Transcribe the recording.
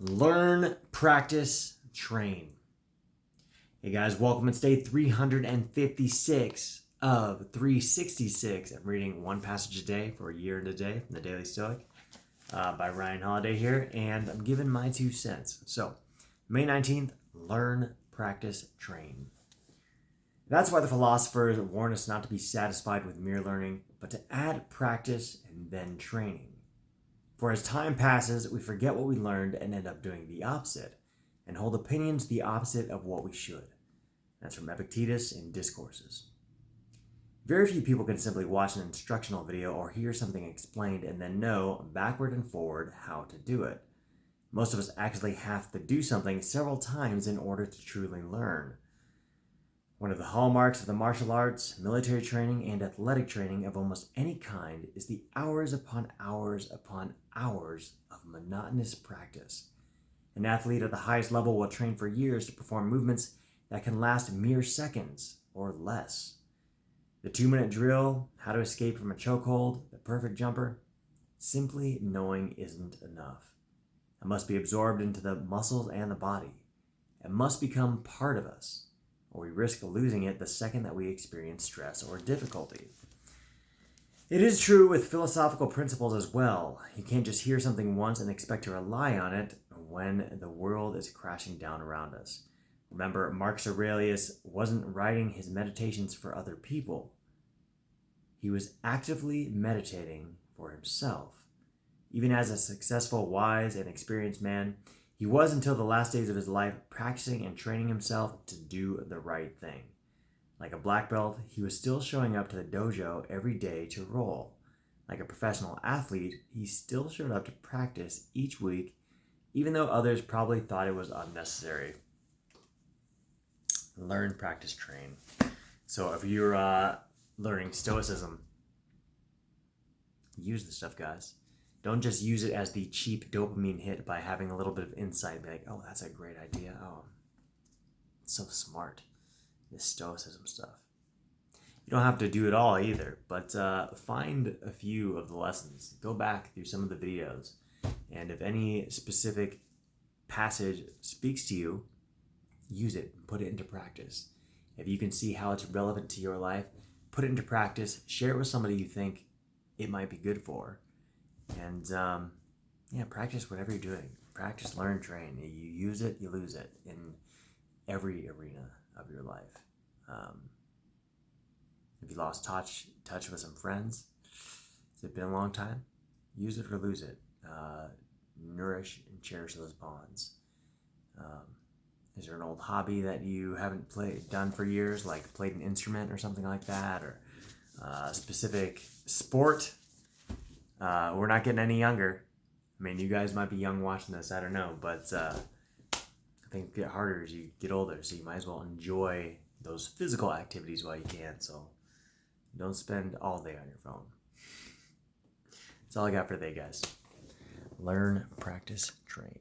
Learn, practice, train. Hey guys, welcome. It's day 356 of 366. I'm reading one passage a day for a year and a day from the Daily Stoic by Ryan Holiday here, and I'm giving my 2 cents. So, May 19th, learn, practice, train. That's why the philosophers warn us not to be satisfied with mere learning, but to add practice and then training. For as time passes, we forget what we learned and end up doing the opposite, and hold opinions the opposite of what we should. That's from Epictetus in Discourses. Very few people can simply watch an instructional video or hear something explained and then know, backward and forward, how to do it. Most of us actually have to do something several times in order to truly learn. One of the hallmarks of the martial arts, military training, and athletic training of almost any kind is the hours upon hours upon hours of monotonous practice. An athlete at the highest level will train for years to perform movements that can last mere seconds or less. The 2-minute drill, how to escape from a chokehold, the perfect jumper, simply knowing isn't enough. It must be absorbed into the muscles and the body. It must become part of us, or we risk losing it the second that we experience stress or difficulty. It is true with philosophical principles as well. You can't just hear something once and expect to rely on it when the world is crashing down around us. Remember, Marcus Aurelius wasn't writing his meditations for other people. He was actively meditating for himself. Even as a successful, wise, and experienced man, he was, until the last days of his life, practicing and training himself to do the right thing. Like a black belt, he was still showing up to the dojo every day to roll. Like a professional athlete, he still showed up to practice each week, even though others probably thought it was unnecessary. Learn, practice, train. So if you're learning Stoicism, use the stuff, guys. Don't just use it as the cheap dopamine hit by having a little bit of insight. Be like, oh, that's a great idea. Oh, it's so smart. This Stoicism stuff. You don't have to do it all either, but find a few of the lessons. Go back through some of the videos. And if any specific passage speaks to you, use it and put it into practice. If you can see how it's relevant to your life, put it into practice. Share it with somebody you think it might be good for. And practice whatever you're doing. Practice, learn, train. You use it, you lose it in every arena of your life. If you lost touch with some friends, has it been a long time? Use it or lose it. Nourish and cherish those bonds. Is there an old hobby that you haven't done for years, like played an instrument or something like that, or a specific sport? We're not getting any younger. I mean, you guys might be young watching this, I don't know, but I think it get harder as you get older, so you might as well enjoy those physical activities while you can, so don't spend all day on your phone. That's all I got for today, guys. Learn, practice, train.